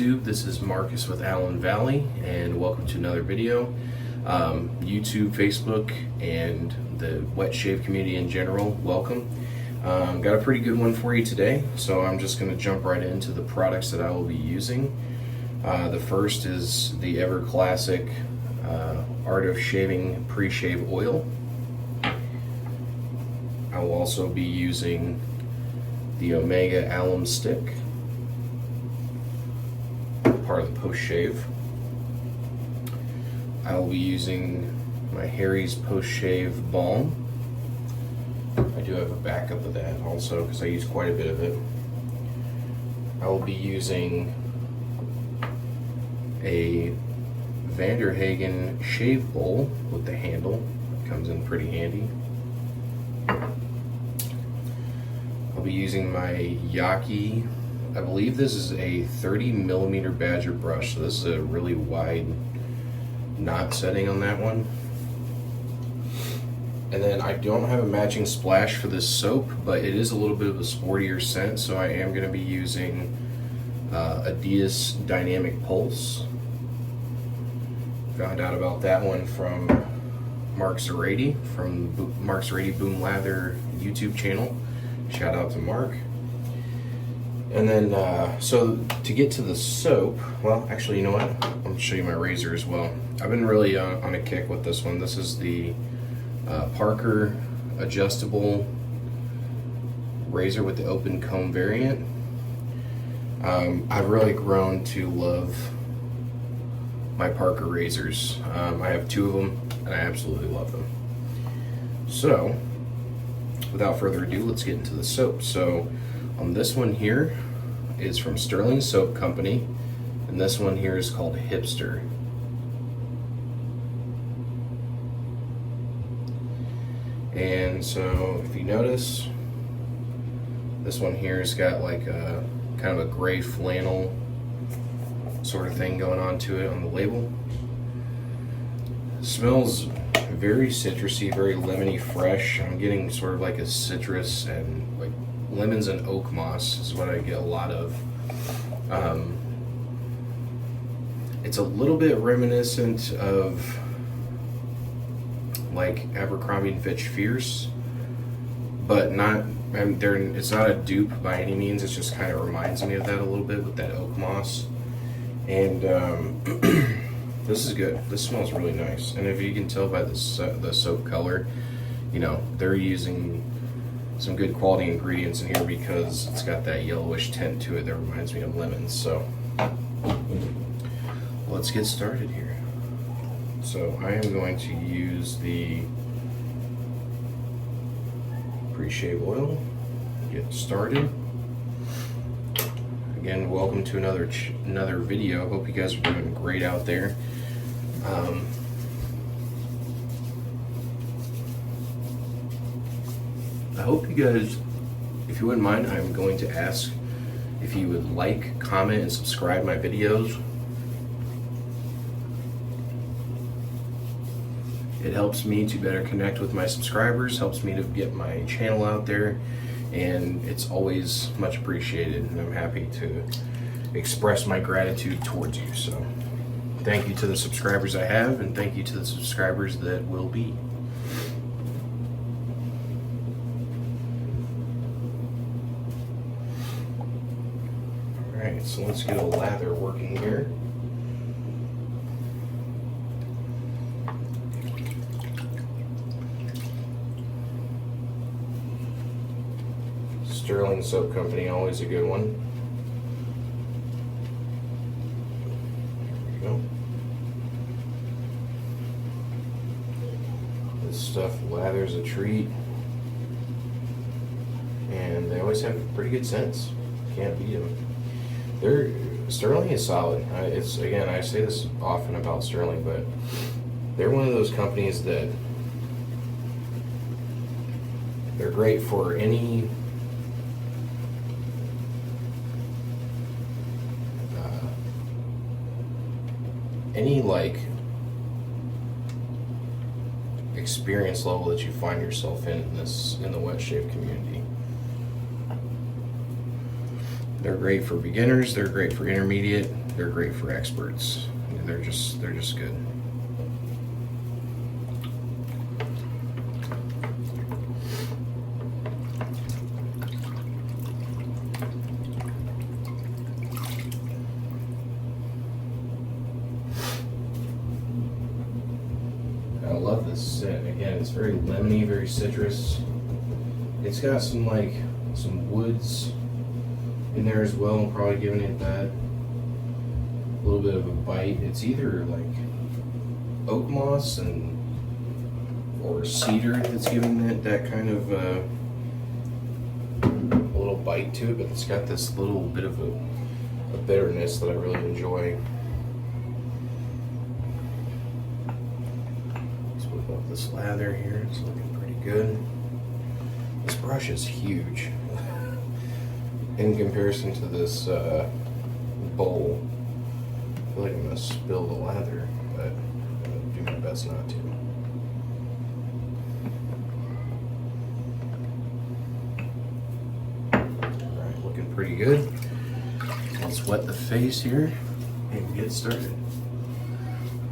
YouTube. This is Marcus with AllenValley, and welcome to another video. YouTube, Facebook, and the wet shave community in general, welcome. Got a pretty good one for you today, so I'm just going to jump right into the products that I will be using. The first is the ever classic Art of Shaving Pre-Shave Oil. I will also be using the Omega Alum Stick, part of the post-shave. I will be using my Harry's post-shave balm. I do have a backup of that also because I use quite a bit of it. I will be using a Vanderhagen shave bowl with the handle. It comes in pretty handy. I'll be using my Yaki, I believe this is a 30mm Badger brush, so this is a really wide knot setting on that one. And then I don't have a matching splash for this soap, but it is a little bit of a sportier scent, so I am going to be using Adidas Dynamic Pulse. Found out about that one from Mark Zarady from Mark Zarady Boom Lather YouTube channel. Shout out to Mark. And then, so to get to the soap, well, actually, you know what? I'm going to show you my razor as well. I've been really on a kick with this one. This is the Parker adjustable razor with the open comb variant. I've really grown to love my Parker razors. I have two of them, and I absolutely love them. So, without further ado, let's get into the soap. So, this one here is from Stirling Soap Company, and this one here is called Hipster. And so, if you notice, this one here has got like a kind of a gray flannel sort of thing going on to it on the label. It smells very citrusy, very lemony fresh. I'm getting sort of like a citrus and like lemons and oak moss is what I get a lot of. It's a little bit reminiscent of like Abercrombie & Fitch Fierce, but not. It's not a dupe by any means. It just kind of reminds me of that a little bit with that oak moss. And this is good. This smells really nice. And if you can tell by the soap color, you know, they're using some good quality ingredients in here because it's got that yellowish tint to it that reminds me of lemons. So let's get started here. So I am going to use the pre-shave oil. Get started. Again, welcome to another video. Hope you guys are doing great out there. I hope you guys, if you wouldn't mind, I'm going to ask if you would like, comment, and subscribe my videos. It helps me to better connect with my subscribers, helps me to get my channel out there, and it's always much appreciated, and I'm happy to express my gratitude towards you. So thank you to the subscribers I have, and thank you to the subscribers that will be. Alright, so let's get a lather working here. Stirling Soap Company, always a good one. There we go. This stuff lathers a treat, and they always have pretty good scents. Can't beat them. Stirling is solid. It's, again, I say this often about Stirling, but they're one of those companies that they're great for any like experience level that you find yourself in the wet shave community. They're great for beginners, they're great for intermediate, they're great for experts. And they're just good. I love this scent. Again, it's very lemony, very citrus. It's got some woods in there as well, probably giving it that little bit of a bite. It's either like oak moss or cedar that's giving it that kind of a little bite to it, but it's got this little bit of a bitterness that I really enjoy. Let's whip up this lather here. It's looking pretty good. This brush is huge in comparison to this bowl. I feel like I'm gonna spill the lather, but I'm gonna do my best not to. Alright, looking pretty good. Let's wet the face here and get started.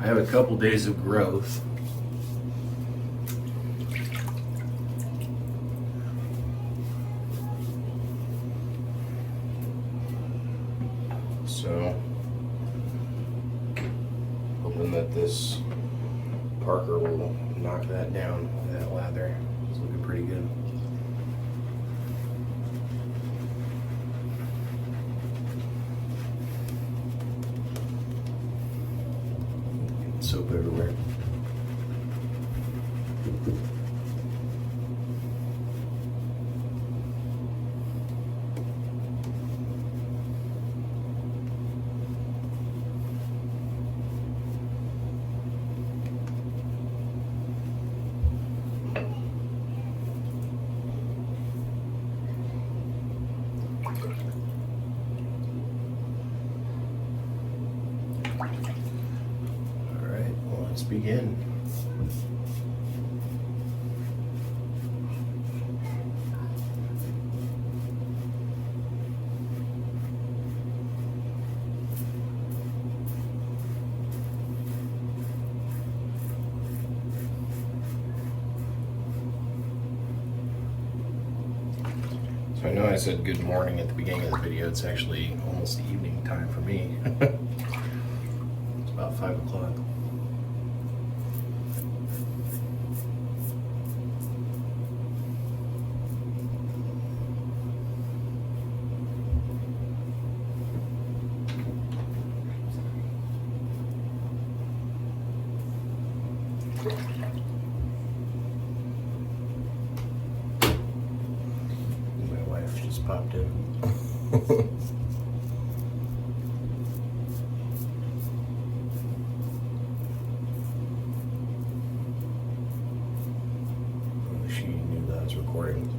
I have a couple days of growth. So, hoping that this Parker will knock that down, that lather. It's looking pretty good. Soap everywhere. Let's begin. So I know I said good morning at the beginning of the video. It's actually almost evening time for me. It's about 5 o'clock. My wife just popped in. She knew that I was recording.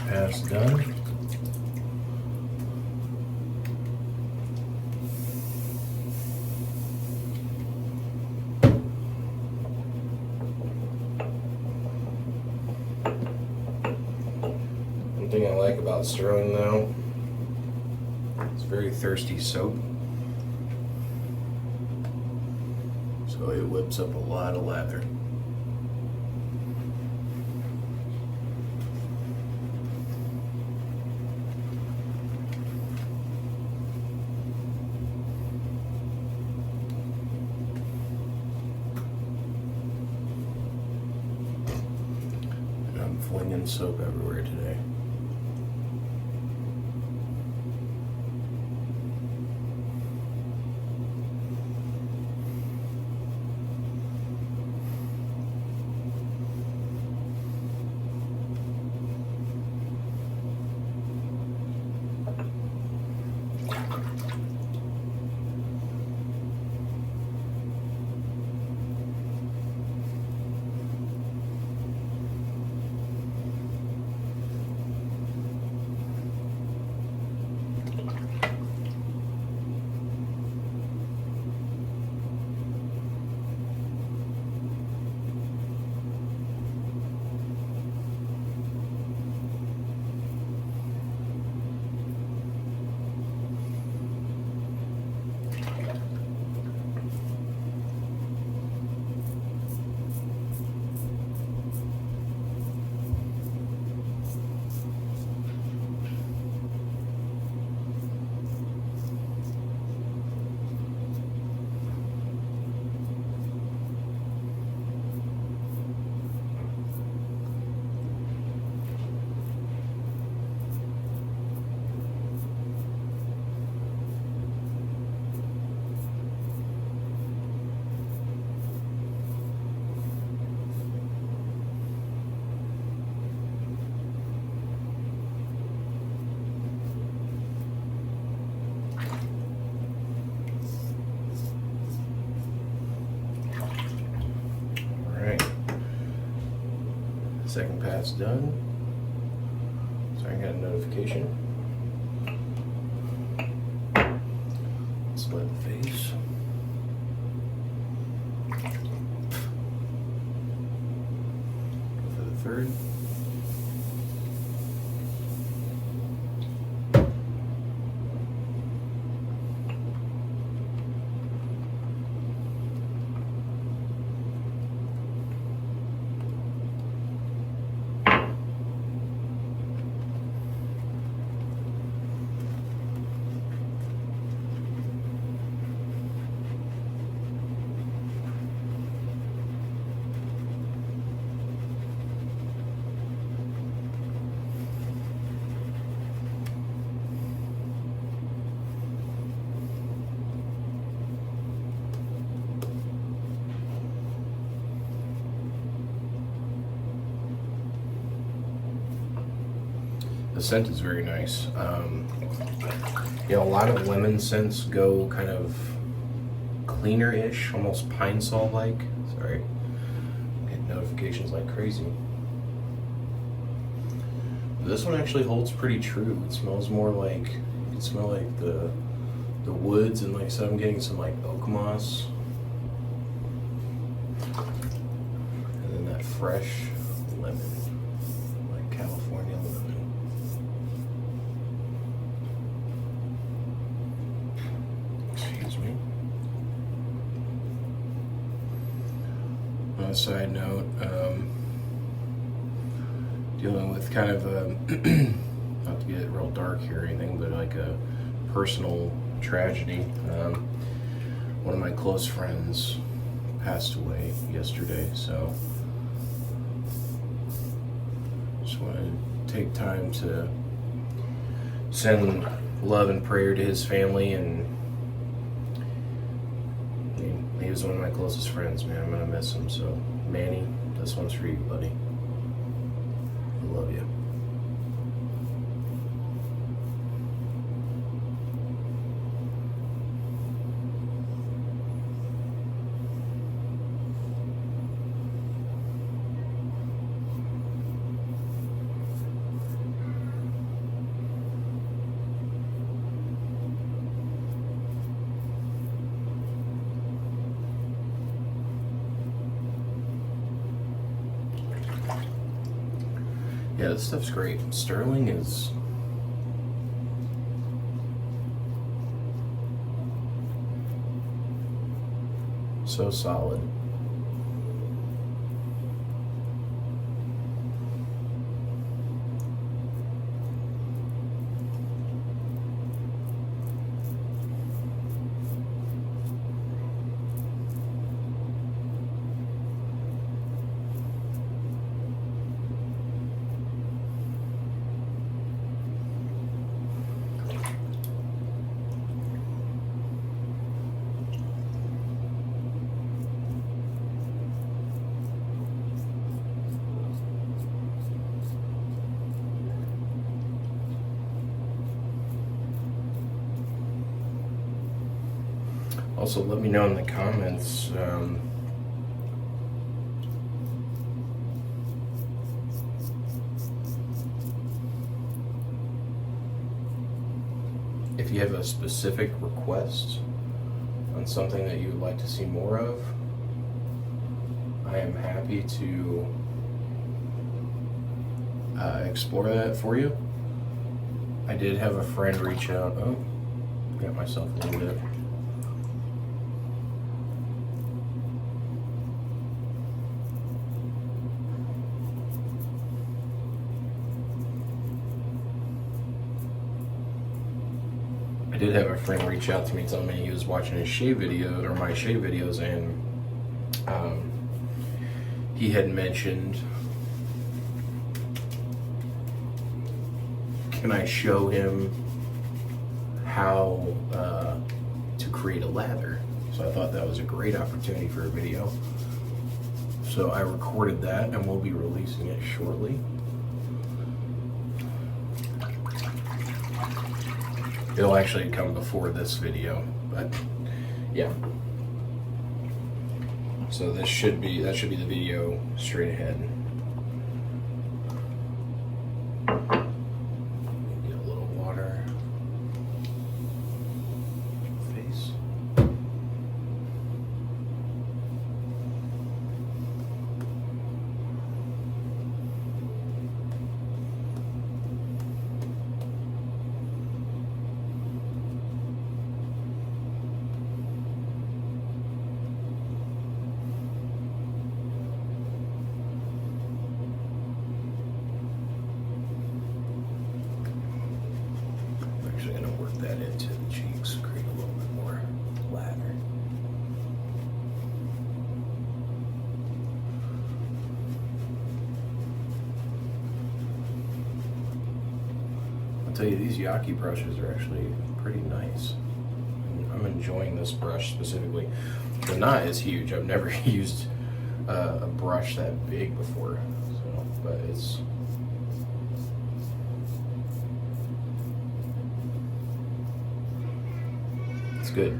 Pass done. One thing I like about Stirling though, it's very thirsty soap. So it whips up a lot of lather. Flinging soap everywhere today. Second pass done. Sorry, I got a notification. Split the face. Go for the third. The scent is very nice. You know, a lot of lemon scents go kind of cleaner-ish, almost pine sol-like. Sorry, I'm getting notifications like crazy. This one actually holds pretty true. It smells more like, you can smell like the woods, and like I said, I'm getting some like oak moss. And then that fresh lemon, like California lemon. Excuse me. On a side note, dealing with kind of a, not to get real dark here or anything, but like a personal tragedy. One of my close friends passed away yesterday, so just want to take time to send love and prayer to his family. And he was one of my closest friends, man. I'm gonna miss him. So Manny, this one's for you, buddy. I love you. Yeah, this stuff's great. Stirling is so solid. Also, let me know in the comments if you have a specific request on something that you would like to see more of. I am happy to explore that for you. I did have a friend reach out. Oh, got myself a little bit. I did have a friend reach out to me telling me he was watching his shave video, or my shave videos, and he had mentioned, can I show him how to create a lather? So I thought that was a great opportunity for a video. So I recorded that, and we'll be releasing it shortly. It'll actually come before this video, but yeah. So that should be the video straight ahead. that into the cheeks, create a little bit more lather. I'll tell you, these Yaki brushes are actually pretty nice. I'm enjoying this brush specifically. The knot is huge. I've never used a brush that big before, so, but it's good.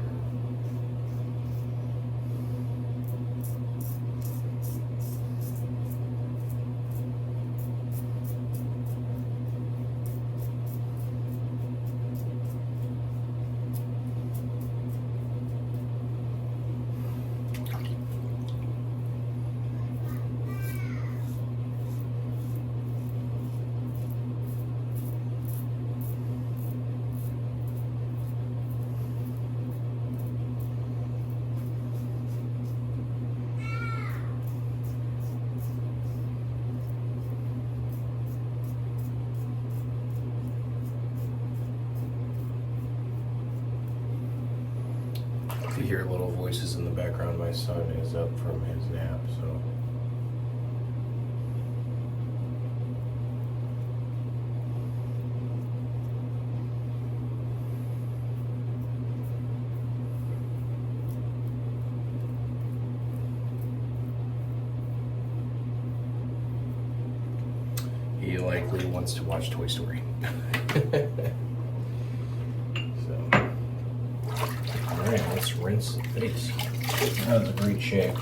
If you hear little voices in the background, my son is up from his nap, so. He likely wants to watch Toy Story. Alright, let's rinse the face. That was a great shave.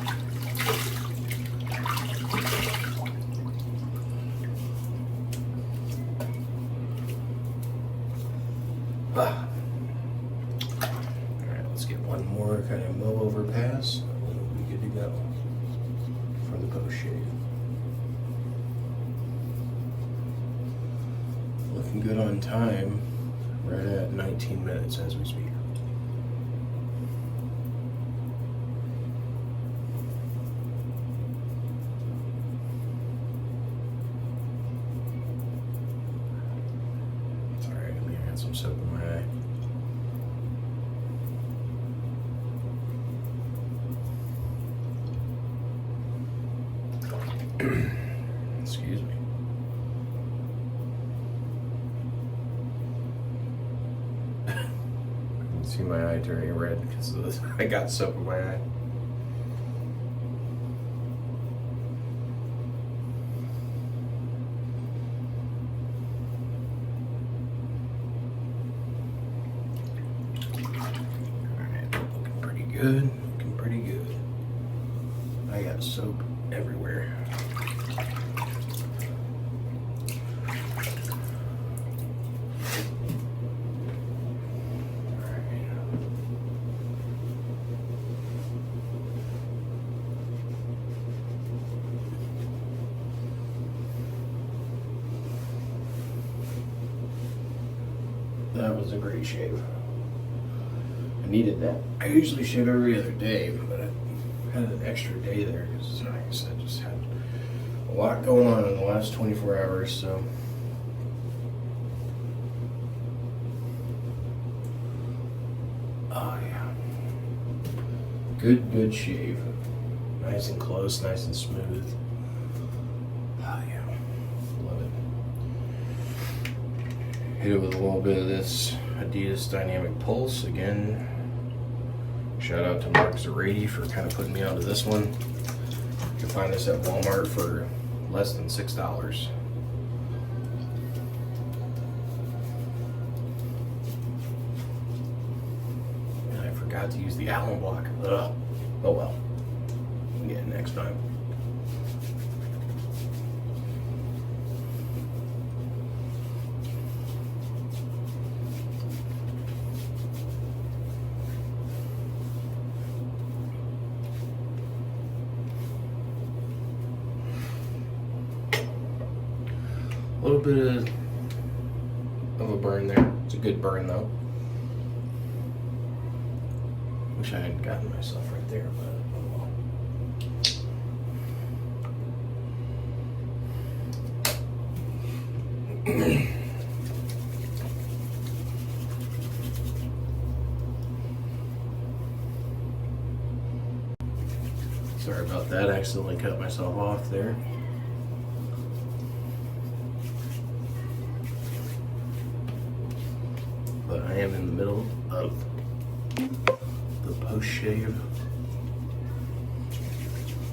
Alright, let's get one more kind of mow over pass, and then we'll be good to go for the post shave. Looking good on time, right at 19 minutes as we speak. Some soap in my eye. Excuse me. You can see my eye turning red because of this. I got soap in my eye. Good, looking pretty good. I got soap everywhere. That was a great shave. I needed that. I usually shave every other day, but I had an extra day there because, like I said, just had a lot going on in the last 24 hours, so. Oh, yeah. Good shave. Nice and close, nice and smooth. Oh, yeah. Love it. Hit it with a little bit of this Adidas Dynamic Pulse. Again, shout out to Mark Zarady for kind of putting me onto this one. You can find this at Walmart for less than $6. And I forgot to use the Allen block. Ugh. Oh well. Get it next time. A little bit of a burn there. It's a good burn though. Wish I hadn't gotten myself right there, but oh well. Sorry about that, I accidentally cut myself off there. But I am in the middle of the post-shave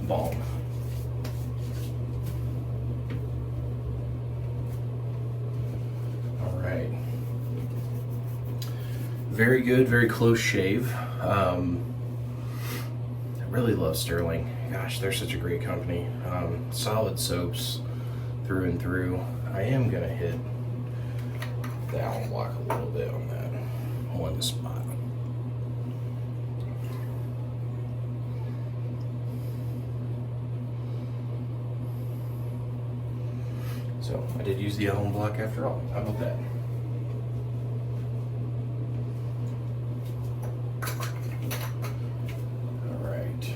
balm. All right. Very good, very close shave. I really love Stirling. Gosh, they're such a great company. Solid soaps through and through. I am gonna hit the Allen block a little bit on that one spot. So I did use the Allen block after all. How about that? All right.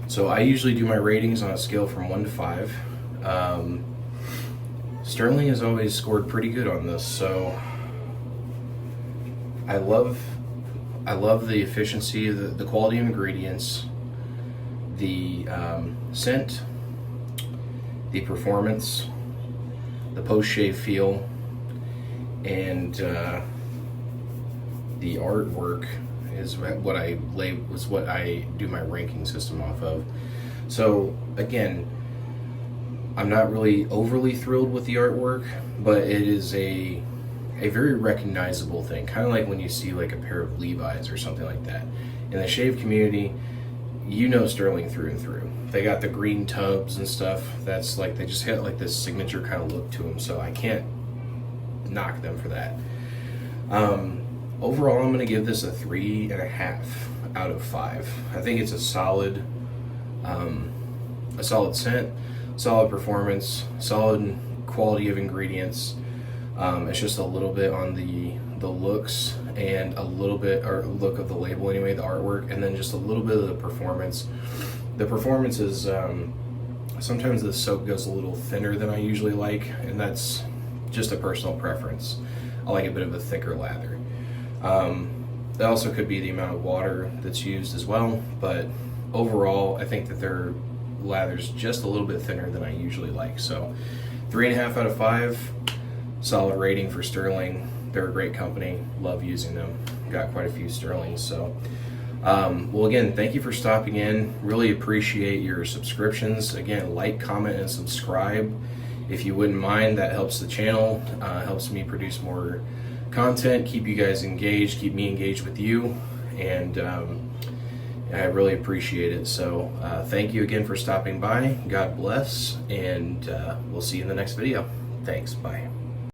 So I usually do my ratings on a scale from 1 to 5. Stirling has always scored pretty good on this, so I love the efficiency, the quality of ingredients, the scent, the performance, the post-shave feel, and the artwork is what I do my ranking system off of. So again, I'm not really overly thrilled with the artwork, but it is a very recognizable thing, kind of like when you see like a pair of Levi's or something like that. In the shave community, you know Stirling through and through. They got the green tubs and stuff. That's like, they just had like this signature kind of look to them, so I can't knock them for that. Overall, I'm going to give this a 3.5 out of 5. I think it's a solid scent, solid performance, solid quality of ingredients. It's just a little bit on the looks and a little bit, or look of the label anyway, the artwork, and then just a little bit of the performance. The performance is, sometimes the soap goes a little thinner than I usually like, and that's just a personal preference. I like a bit of a thicker lather. That also could be the amount of water that's used as well, but overall I think that their lather's just a little bit thinner than I usually like. So 3.5 out of 5, solid rating for Stirling. They're a great company, love using them, got quite a few Stirlings. So well, again, thank you for stopping in. Really appreciate your subscriptions. Again, like, comment, and subscribe if you wouldn't mind. That helps the channel, helps me produce more content, keep you guys engaged, keep me engaged with you, and I really appreciate it. So thank you again for stopping by. God bless, and we'll see you in the next video. Thanks, bye.